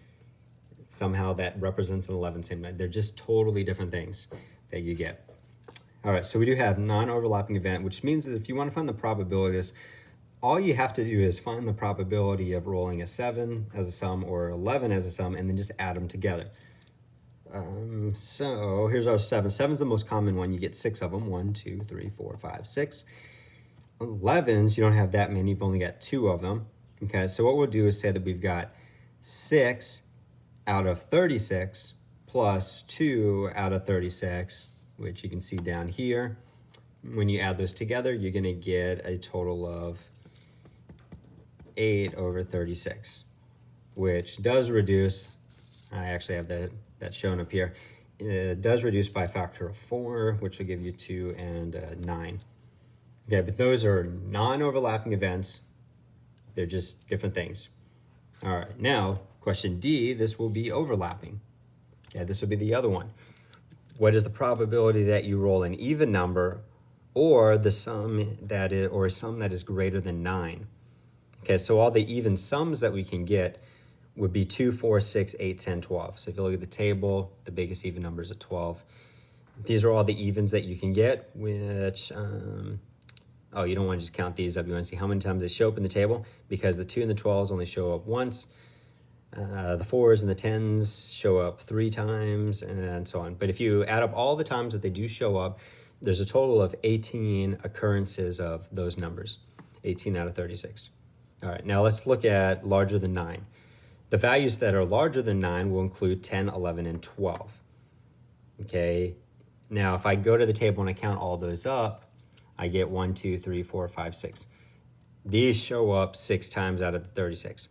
somehow that represents an 11. Same. They're just totally different things that you get. All right, so we do have non-overlapping event, which means that if you want to find the probability of this, all you have to do is find the probability of rolling a 7 as a sum or 11 as a sum, and then just add them together. So here's our 7. 7 is the most common one. You get 6 of them. 1, 2, 3, 4, 5, 6. 11s, you don't have that many. You've only got 2 of them. Okay, so what we'll do is say that we've got 6 out of 36 plus 2 out of 36, which you can see down here. When you add those together, you're going to get a total of 8 over 36, which does reduce. I actually have that shown up here. It does reduce by a factor of 4, which will give you 2 and 9. Okay, but those are non-overlapping events. They're just different things. All right, now question D, this will be overlapping. Yeah, this will be the other one. What is the probability that you roll an even number or the sum that is, or a sum that is greater than 9? Okay, so all the even sums that we can get would be 2, 4, 6, 8, 10, 12. So if you look at the table, the biggest even number is a 12. These are all the evens that you can get, which, oh, you don't want to just count these up. You want to see how many times they show up in the table, because the 2 and the 12s only show up once. The 4s and the 10s show up 3 times, and so on. But if you add up all the times that they do show up, there's a total of 18 occurrences of those numbers, 18 out of 36. All right, now let's look at larger than 9. The values that are larger than 9 will include 10, 11, and 12. Okay, now if I go to the table and I count all those up, I get 1, 2, 3, 4, 5, 6. These show up 6 times out of the 36.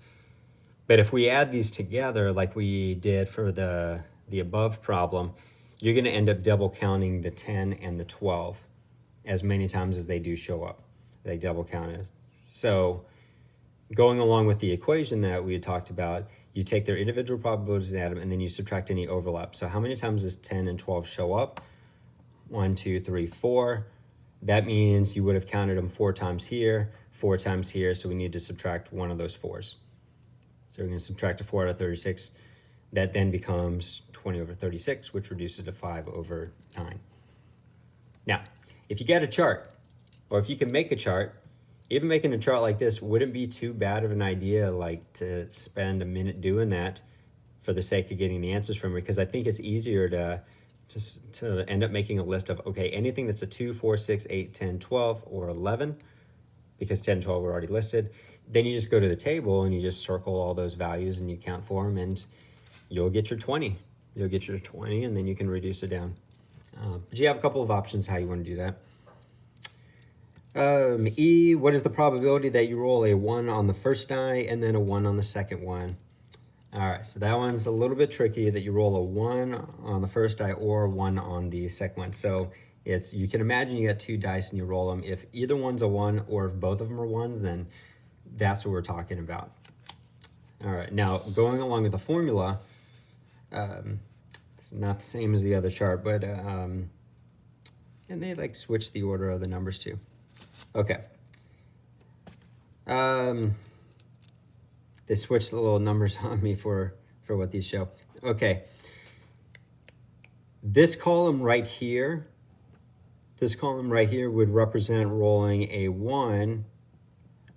But if we add these together like we did for the above problem, you're going to end up double counting the 10 and the 12 as many times as they do show up. They double count it. So going along with the equation that we had talked about, you take their individual probabilities and add them, and then you subtract any overlap. So how many times does 10 and 12 show up? 1, 2, 3, 4. That means you would have counted them 4 times here, 4 times here, so we need to subtract one of those 4s. So we're going to subtract a 4 out of 36. That then becomes 20 over 36, which reduces to 5 over 9. Now, if you get a chart, or if you can make a chart, even making a chart like this wouldn't be too bad of an idea, like to spend a minute doing that for the sake of getting the answers from me, because I think it's easier to end up making a list of, okay, anything that's a 2, 4, 6, 8, 10, 12, or 11, because 10, 12 are already listed. Then you just go to the table and you just circle all those values and you count for them, and you'll get your 20. You'll get your 20, and then you can reduce it down. But you have a couple of options how you want to do that. E, what is the probability that you roll a 1 on the first die and then a 1 on the second one? All right, so that one's a little bit tricky, that you roll a 1 on the first die or 1 on the second one. So it's, you can imagine you got 2 dice and you roll them. If either one's a 1 or if both of them are 1s, then that's what we're talking about. All right, now going along with the formula, it's not the same as the other chart, but and they like switch the order of the numbers too. Okay. They switched the little numbers on me for what these show. Okay. This column right here would represent rolling a 1.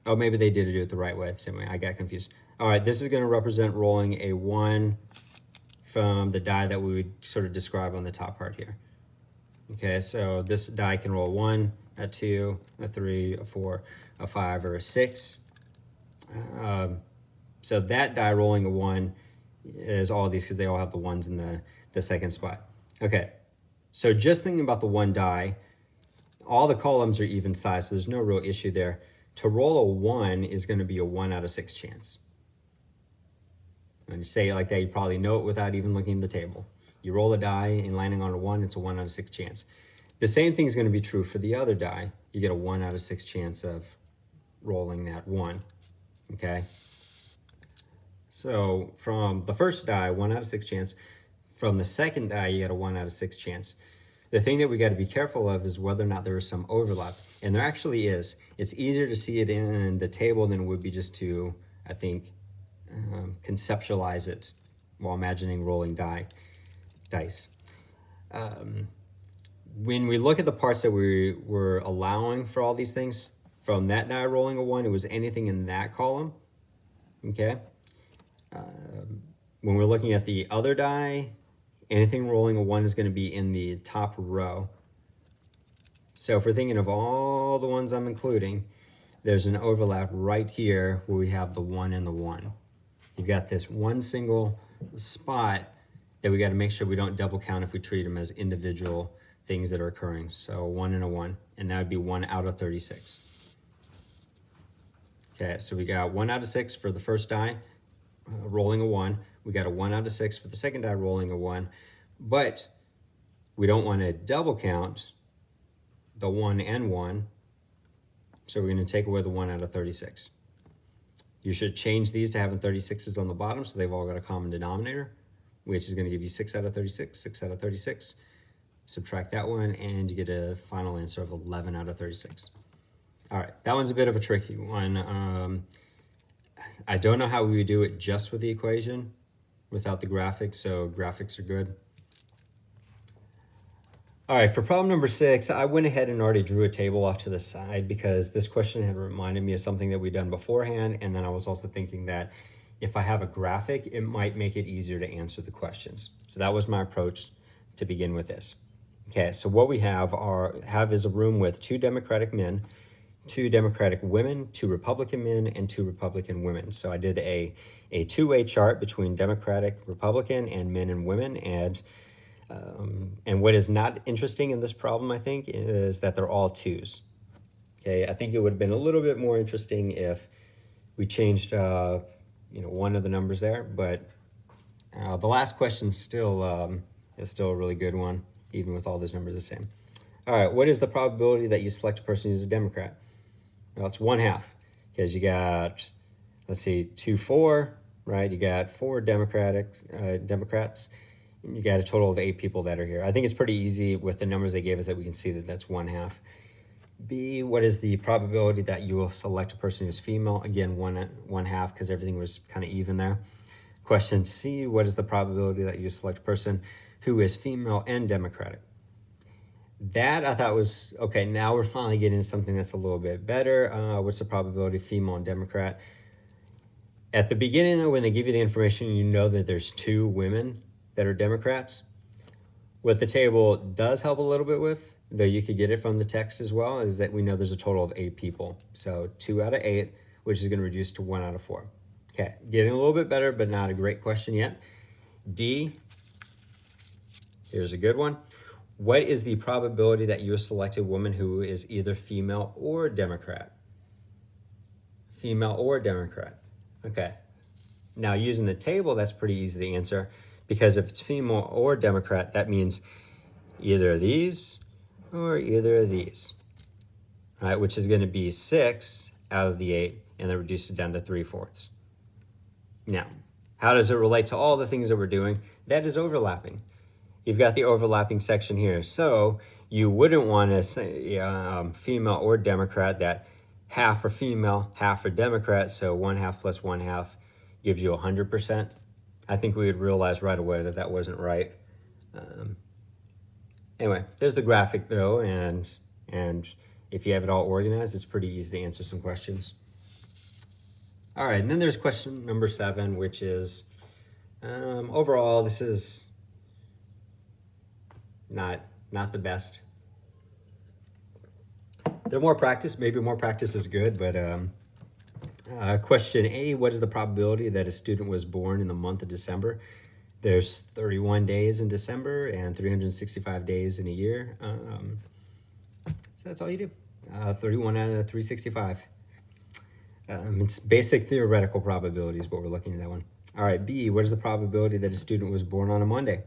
Oh, maybe they did do it the right way, the same way. I got confused. All right, this is going to represent rolling a 1 from the die that we would sort of describe on the top part here. Okay, so this die can roll 1, a 2, a 3, a 4, a 5, or a 6. So that die rolling a 1 is all these, because they all have the 1s in the second spot. Okay, so just thinking about the one die, all the columns are even size, so there's no real issue there. To roll a 1 is going to be a 1 out of 6 chance. When you say it like that, you probably know it without even looking at the table. You roll a die and landing on a 1, it's a 1 out of 6 chance. The same thing is going to be true for the other die. You get a 1 out of 6 chance of rolling that 1, okay? So from the first die, 1 out of 6 chance. From the second die, you get a 1 out of 6 chance. The thing that we got to be careful of is whether or not there is some overlap. And there actually is. It's easier to see it in the table than it would be just to, I think, conceptualize it while imagining rolling dice. When we look at the parts that we were allowing for all these things, from that die rolling a 1, it was anything in that column, okay? When we're looking at the other die, anything rolling a 1 is going to be in the top row. So if we're thinking of all the ones I'm including, there's an overlap right here where we have the 1 and the 1. You've got this one single spot that we got to make sure we don't double count if we treat them as individual things that are occurring. So 1 and a 1, and that would be 1 out of 36. Okay, so we got 1 out of 6 for the first die, rolling a 1. We got a 1 out of 6 for the second die, rolling a 1. But we don't want to double count the 1 and 1. So we're going to take away the 1 out of 36. You should change these to having 36s on the bottom so they've all got a common denominator, which is going to give you 6 out of 36, 6 out of 36. Subtract that one, and you get a final answer of 11 out of 36. All right, that one's a bit of a tricky one. I don't know how we would do it just with the equation without the graphics, so graphics are good. All right, for problem number 6, I went ahead and already drew a table off to the side because this question had reminded me of something that we'd done beforehand, and then I was also thinking that if I have a graphic, it might make it easier to answer the questions. So that was my approach to begin with this. Okay, so what we have is a room with 2 Democratic men, 2 Democratic women, 2 Republican men, and 2 Republican women. So I did a two-way chart between Democratic, Republican, and men and women. And what is not interesting in this problem, I think, is that they're all 2s. Okay, I think it would have been a little bit more interesting if we changed, one of the numbers there. But the last question is still a really good one, even with all those numbers the same. All right, what is the probability that you select a person who's a Democrat? Well, it's 1/2, because you got, let's see, 2, 4, right? You got 4 Democrats, and you got a total of 8 people that are here. I think it's pretty easy with the numbers they gave us that we can see that that's 1/2. B, what is the probability that you will select a person who's female? Again, 1/2, because everything was kind of even there. Question C, what is the probability that you select a person who is female and Democratic? That I thought was, okay, now we're finally getting into something that's a little bit better. What's the probability of female and Democrat? At the beginning, though, when they give you the information, you know that there's 2 women that are Democrats. What the table does help a little bit with, though you could get it from the text as well, is that we know there's a total of 8 people. So 2 out of 8, which is going to reduce to 1 out of 4. Okay, getting a little bit better, but not a great question yet. D, here's a good one. What is the probability that you select a woman who is either female or Democrat? Female or Democrat. Okay. Now, using the table, that's pretty easy to answer, because if it's female or Democrat, that means either of these or either of these, all right, which is going to be 6 out of the 8, and that reduces it down to 3/4. Now, how does it relate to all the things that we're doing? That is overlapping. You've got the overlapping section here. So you wouldn't want to say female or Democrat, that half are female, half are Democrat. So 1/2 plus 1/2 gives you 100%. I think we would realize right away that that wasn't right. Anyway, there's the graphic though. And if you have it all organized, it's pretty easy to answer some questions. All right, and then there's question number 7, which is, overall, this is not the best. There's more practice, maybe more practice is good, but question A, what is the probability that a student was born in the month of December? There's 31 days in December and 365 days in a year. So that's all you do. 31 out of 365. It's basic theoretical probability is what we're looking at that one. All right, B, what is the probability that a student was born on a Monday?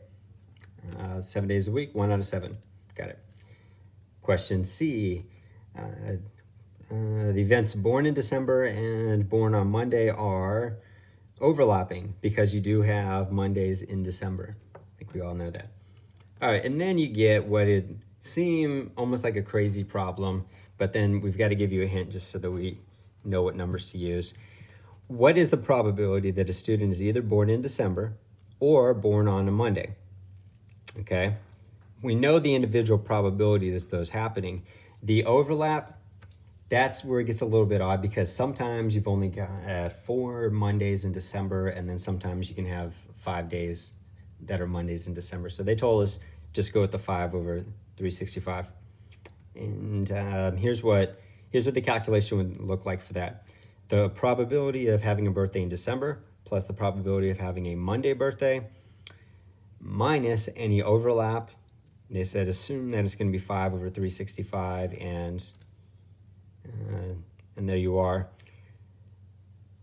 7 days a week, 1 out of 7. Got it. Question C, the events born in December and born on Monday are overlapping because you do have Mondays in December. I think we all know that. All right, and then you get what it seem almost like a crazy problem, but then we've got to give you a hint just so that we know what numbers to use. What is the probability that a student is either born in December or born on a Monday? Okay, we know the individual probability that's those happening. The overlap, that's where it gets a little bit odd because sometimes you've only got 4 Mondays in December, and then sometimes you can have 5 days that are Mondays in December. So they told us just go with the 5 over 365. And here's what the calculation would look like for that. The probability of having a birthday in December plus the probability of having a Monday birthday minus any overlap. They said assume that it's going to be 5 over 365, and there you are.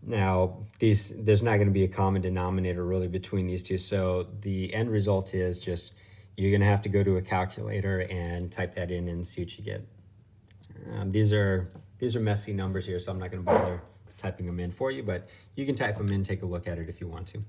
Now, there's not going to be a common denominator really between these two, so the end result is just you're going to have to go to a calculator and type that in and see what you get. These are messy numbers here, so I'm not going to bother typing them in for you, but you can type them in, take a look at it if you want to.